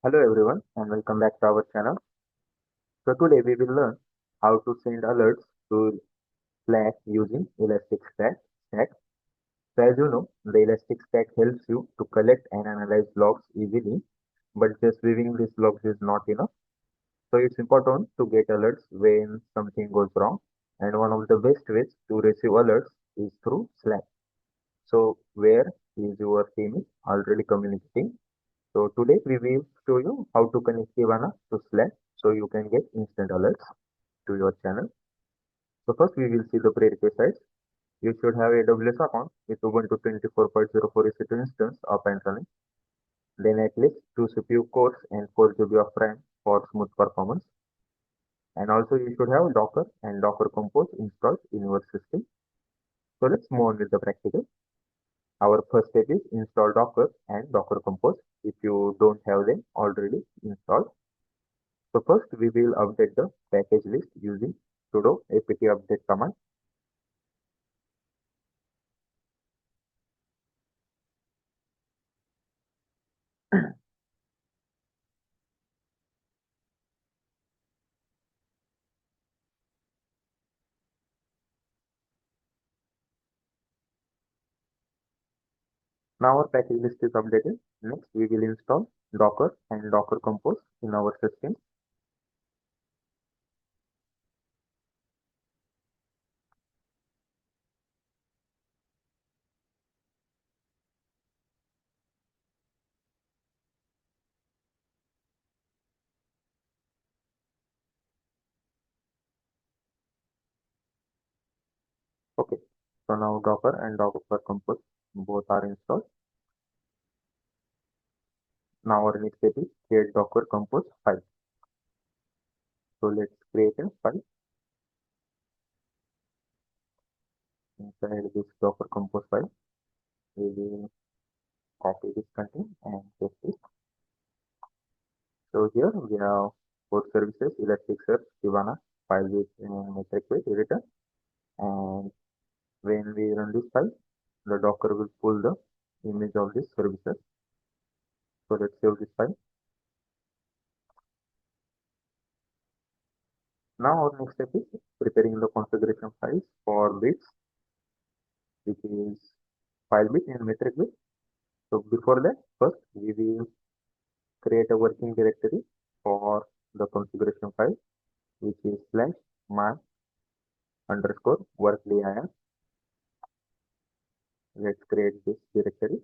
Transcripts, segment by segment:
Hello everyone and welcome back to our channel. So today we will learn how to send alerts to Slack using Stack. So as you know, the Elastic Stack helps you to collect and analyze logs easily, but just viewing these logs is not enough. So it's important to get alerts when something goes wrong, and one of the best ways to receive alerts is through Slack. So where is your team is already communicating. So today we will show you how to connect Kibana to Slack so you can get instant alerts to your channel. So first we will see the prerequisites. You should have AWS account with Ubuntu 24.04 EC2 instance up and running. Then at least 2 CPU cores and 4 GB of RAM for smooth performance. And also you should have Docker and Docker Compose installed in your system. So let's move on with the practical. Our first step is install Docker and Docker Compose if you don't have them already installed. So first we will update the package list using sudo apt update command. Now our package list is updated. Next we will install Docker and Docker Compose in our system. Okay, so now Docker and Docker Compose both are installed. Now our next step is create Docker Compose file. So let's create a file inside this Docker Compose file. We will copy this content and paste it. So here we have code services, Elasticsearch, Kibana, file with metric with editor, and when we run this file, the Docker will pull the image of this services. So let's save this file. Now our next step is preparing the configuration files for bits, which is file bit and metric bit. So before that, first we will create a working directory for the configuration file, which is slash man underscore work dir. Let's create this directory.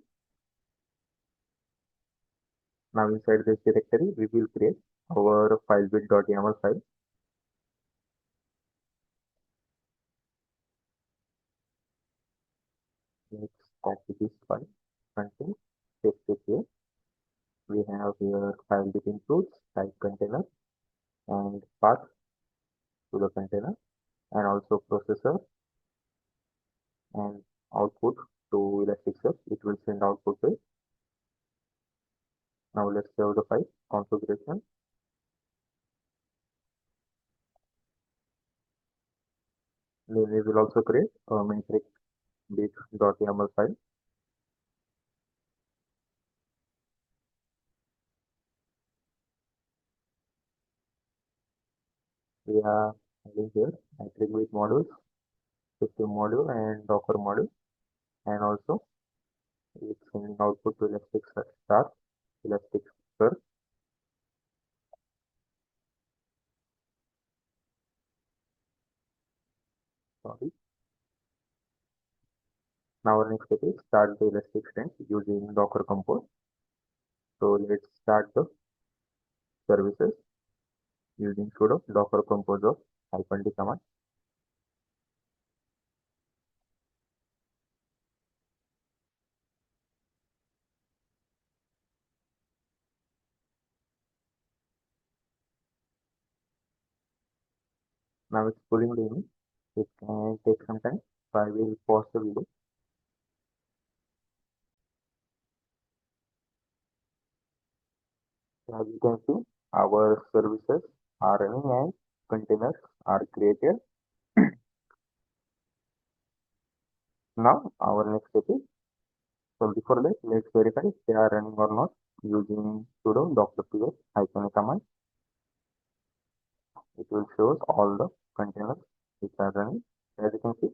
Now inside this directory, we will create our filebit.yaml file. Let's copy this file content, paste it here. We have here filebit includes type container and path to the container, and also processor and output to Elasticsearch. It will send output to it. Now let's save the file configuration. Then we will also create a metric bit.yaml file. We are having here metric bit modules, system module and Docker module, and also it's sending output to Elasticsearch. Sorry. Now our next step is start the Elasticsearch using Docker Compose. So let's start the services using sudo docker compose of -d command. Now it's pulling the image. It can take some time, so I will pause the video. As you can see, our services are running and containers are created. Now our next step is, so before that, let's verify if they are running or not. using sudo docker ps hyphen command. It will show us all the containers which are running. As you can see,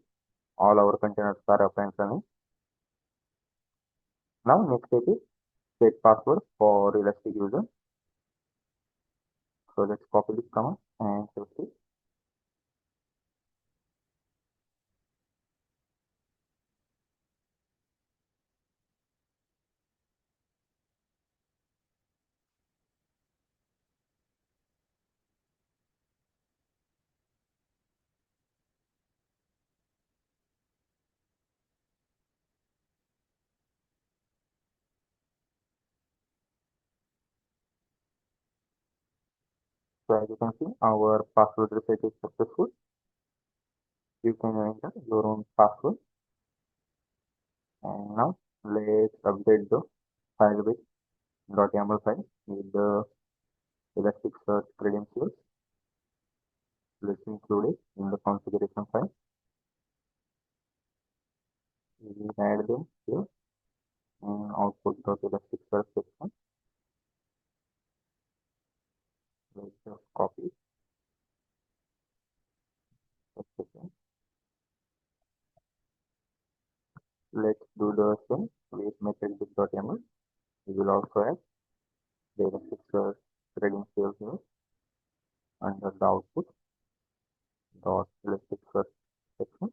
all our containers are up and running. Now next step is set password for Elastic user. So let's copy this command and paste it. So as you can see, our password reset is successful. You can enter your own password. And now let's update the file with .yaml file with the Elasticsearch credentials. Let's include it in the configuration file. We will add them here in output.elasticsearch section. Let's just copy that section. Let's do the same with method.yaml. We will also add the Elasticsearch credentials here under the output.elasticsearch section.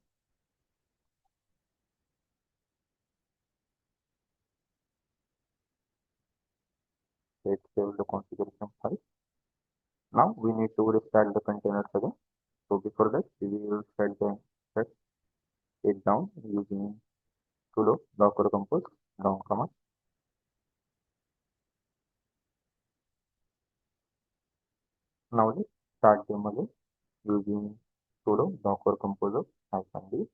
Let's save the configuration file. Now we need to restart the containers again. So before that, we will set it down using sudo docker compose down command. Now let's start them again using sudo docker composer -d.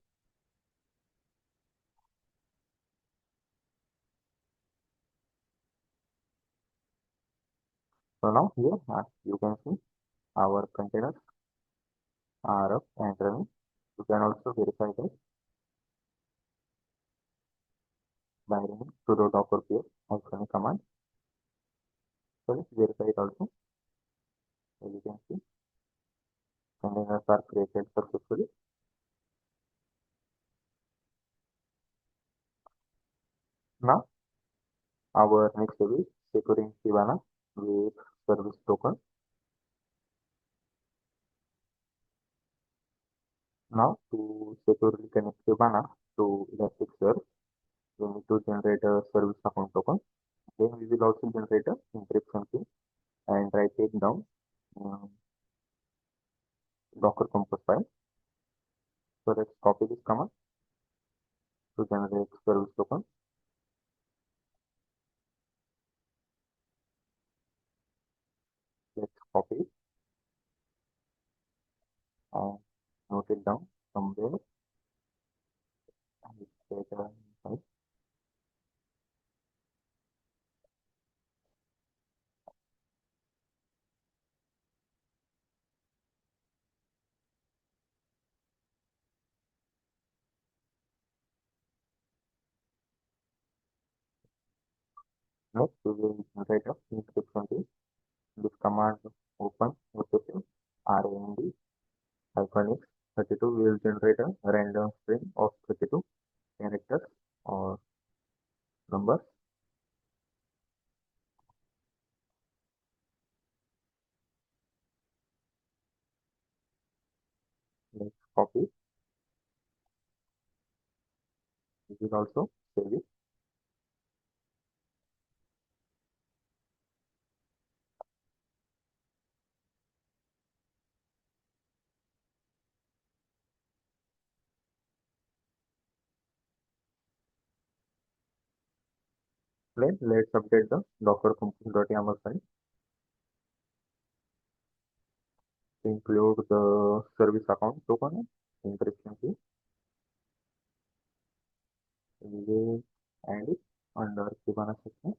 So now here you can see our containers are up and running. You can also verify that by running sudo docker ps command. So let's verify it also. As you can see, containers are created successfully. Now our next step is securing Kibana with service token. Now to securely connect Kibana to Elasticsearch, we need to generate a service account token. Then we will also generate a encryption key and write it down in Docker Compose file. So let's copy this command to generate service token. Let's copy it and note it down somewhere. And next we will generate a encryption key. This command open OCP RAND -x 32 will generate a random string of 32 characters or numbers. Let's copy. This is also save it. Let's update the docker compose.yaml file to include the service account token encryption key. We will add it under Kibana section.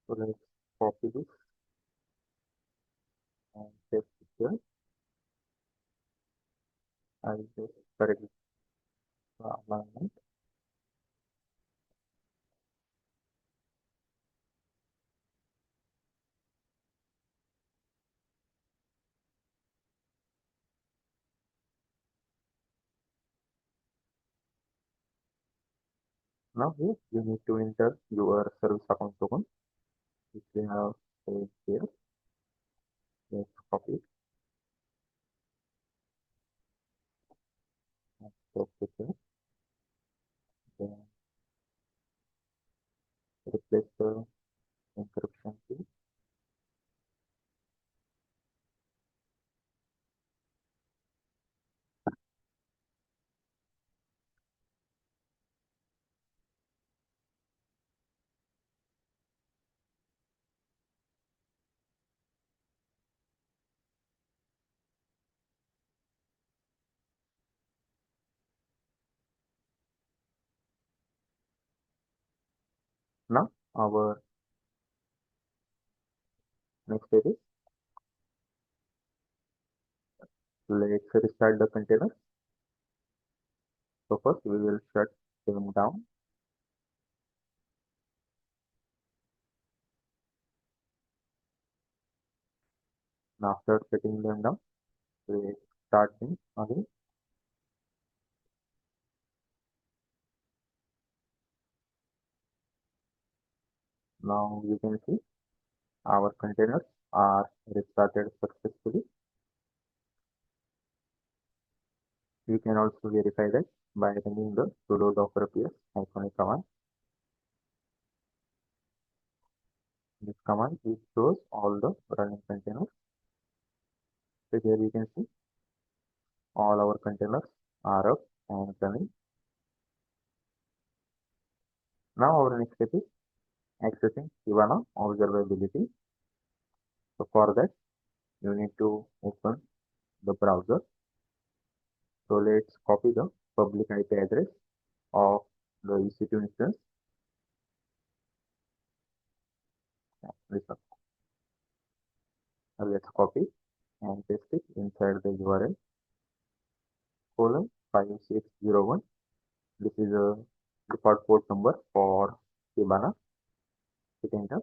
So let's copy this and paste it here. I will just correct the alignment. Now here you need to enter your service account token, which we have saved here. Let's copy it and paste it here. Then replace the encryption key. Now our next step is let's restart the container. So first we will shut them down. Now after shutting them down, we start them again. Now you can see our containers are restarted successfully. You can also verify that by running the sudo docker ps -a command. This command it shows all the running containers. So here you can see all our containers are up and running. Now our next step is accessing Kibana observability. So for that you need to open the browser. So let's copy the public IP address of the EC2 instance. This one. Now let's copy and paste it inside the URL :5601. This is a default port number for Kibana. Hit enter.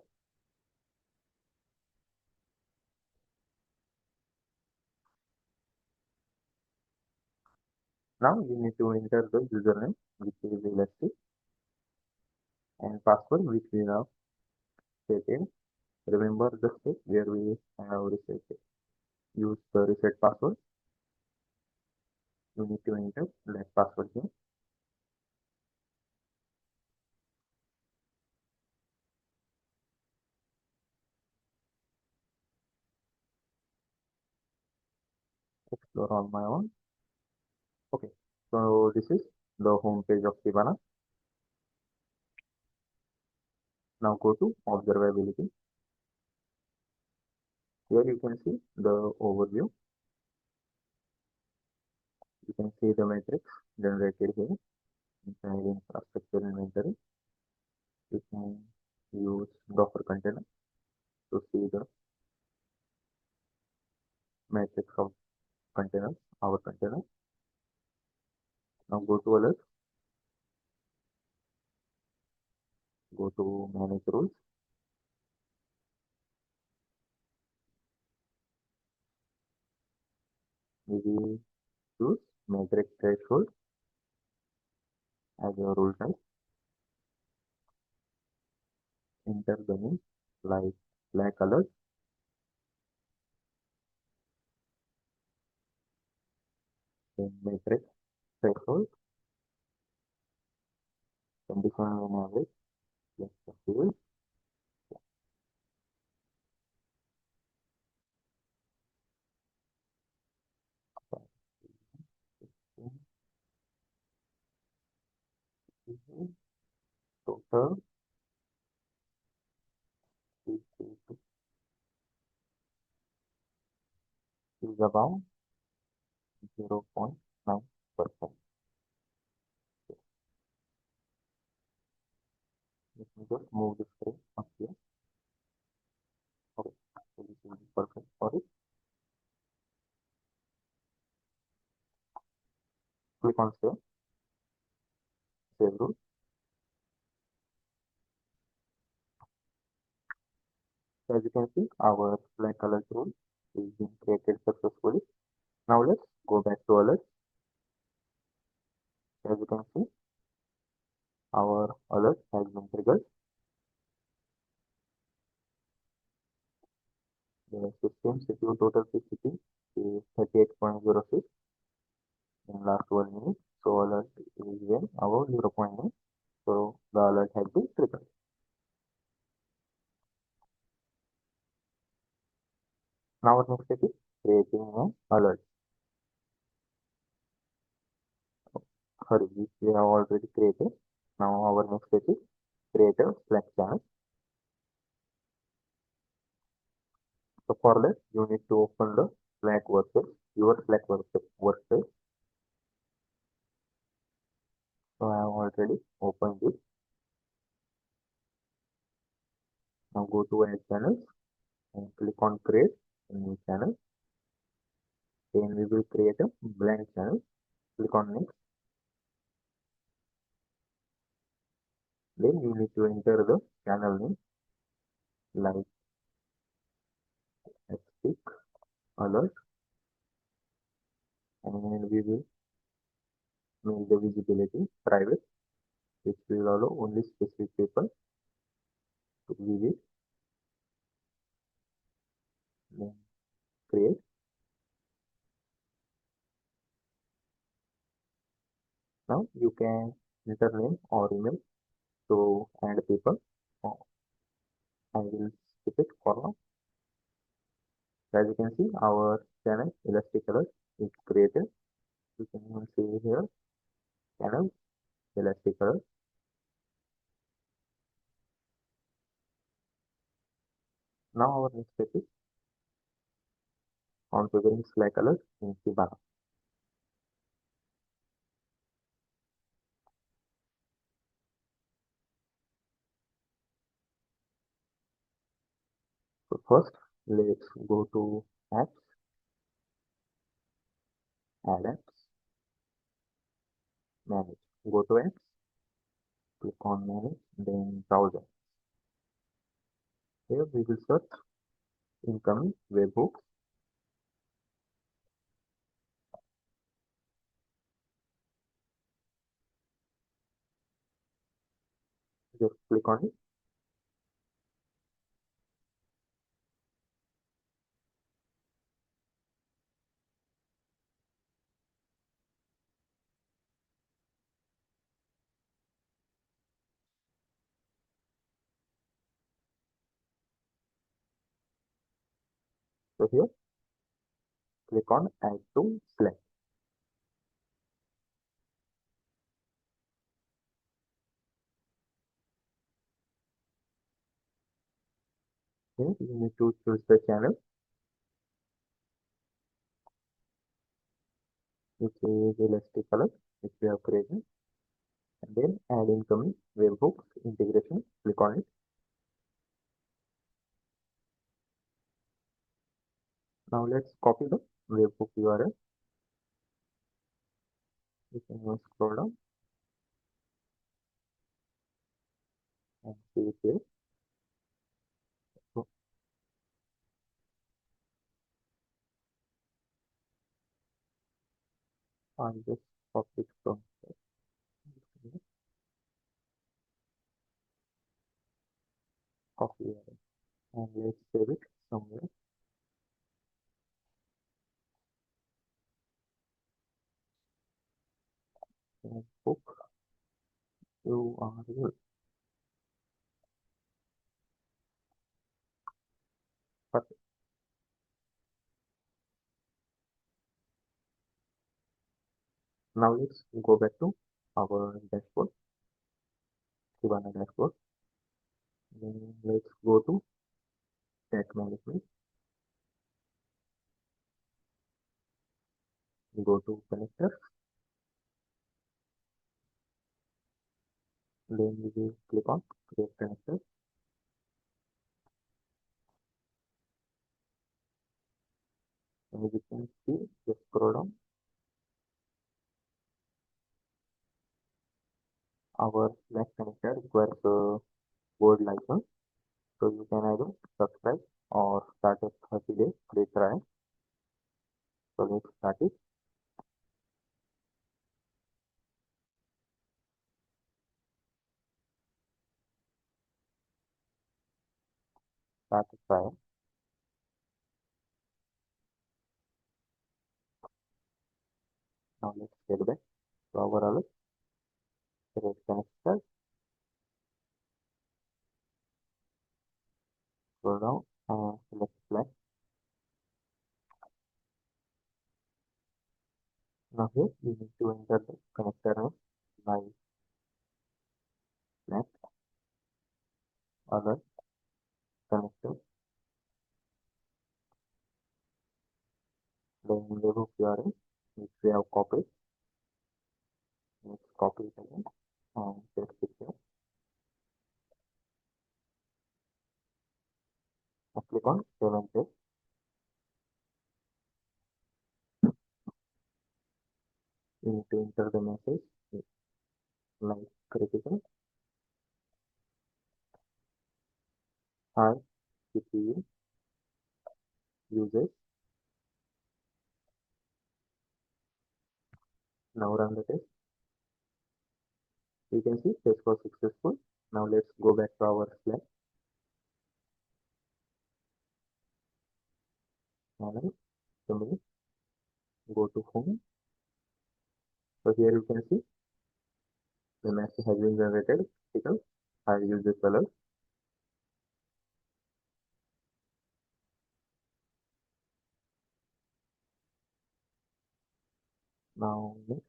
Now you need to enter the username, which is elastic, and password, which we have set in. Remember the step where we have reset it. Use the reset password. You need to enter that password here. Explore on my own. Okay, so this is the home page of Kibana. Now go to observability. Here you can see the overview. You can see the metrics generated here inside infrastructure inventory. You can use Docker container to see the metrics of containers, our container. Now go to alert, go to manage rules. We will choose metric threshold as a rule type. Enter the name like black alert. Then metric threshold. Condition on average. Plus the field. Total is about 0.9%. Let me just move the screen up here. Okay, so this will be perfect for it. Click on save rule. So as you can see, our black color rule is being created successfully. Now let's go back to alert. As you can see, Our alert has been triggered. The system CPU total PCP is 38.06 in last 1 minute. So alert is when above 0.9. So the alert has been triggered. Now our next step is creating an alert. Sorry, which we have already created. Now our next step is create a Slack channel. So for that, you need to open the Slack workspace, your Slack workspace. So I have already opened it. Now go to add channels and click on create a new channel. Then we will create a blank channel. Click on next. Then you need to enter the channel name like speak alert, and we will make the visibility private, which will allow only specific people to view it. Then create. Now you can enter name or email to add people. Oh, I will skip it for now. As you can see, our channel Elastic Alert is created. You can even see here channel Elastic Alert. Now our next step is configuring Slack Alert in Kibana. So first, let's go to apps, add apps, manage. Go to apps, click on manage, then browser. Here we will search incoming webhooks. Just click on it. So here, click on add to Slack. Here you need to choose the channel, which is Elastic Alert, which we have created, and then add incoming webhooks integration. Click on it. Now let's copy the webhook URL. You can even scroll down and see it here. So I'll just copy it from here. Copy URL and let's save it somewhere. Webhook URL. But now let's go back to our dashboard, Kibana dashboard. Then let's go to stack management. Go to connector. Then we will click on create connector. As you can see, just scroll down. Our Slack connector requires a board license. So you can either subscribe or start a 30-day free trial. So let's start it. start the fire. Now let's get back to our alert. Select connector, scroll down and select flag. Now here we need to enter the connector name by flag alert connector. Then remove URL which we have copied. Let's copy it again and paste it here. Now click on save and paste. You need to enter the message like critical. Hi, CPU users. Now run the test. You can see test was successful. Now let's go back to our Slack panel. Family. Go to home. So here you can see the message has been generated. Critical. I use this alert. Now next,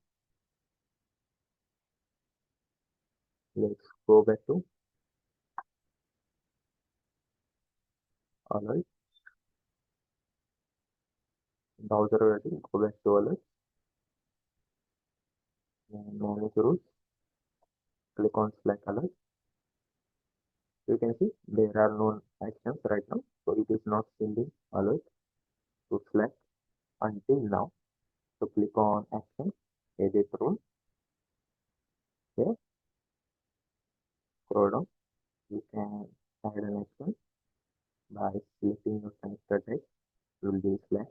let's go back to alert. Browser already. Go back to alert. And manage rules. Click on Slack alert. You can see there are no actions right now. So it is not sending alert to Slack until now. So click on action, edit rule. Here, scroll down. You can add an action by selecting your connector type. Will be Slack.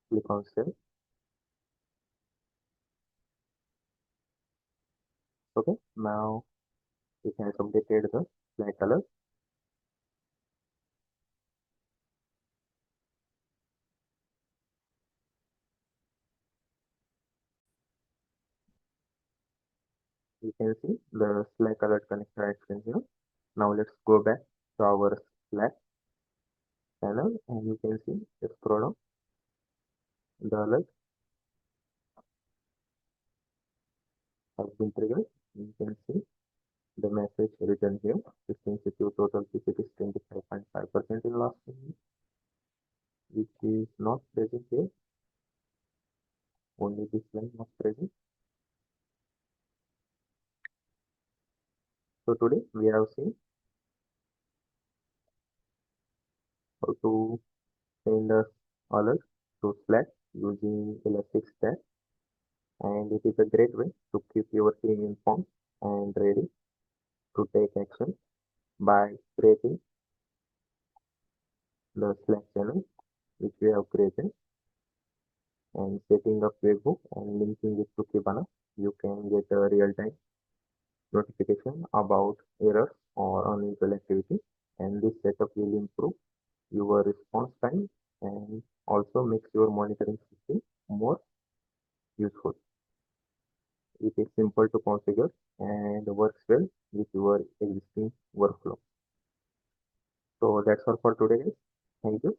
Click on save. Okay, now it has updated the Slack alert. You can see the Slack alert connector action here. Now let's go back to our Slack panel and you can see the scroll down. The alert has been triggered. You can see the message written here. The sensitive total visit is 25.5% in last week, which is not present here. Only this line was present. So today we have seen how to send a alert to Slack using Elasticsearch, and it is a great way to keep your team informed and ready to take action by creating the Slack channel which we have created and setting up webhook and linking it to Kibana. You can get a real-time notification about errors or unusual activity, and this setup will improve your response time and also makes your monitoring system more useful. It is simple to configure and works well with your existing workflow. So that's all for today, guys. Thank you.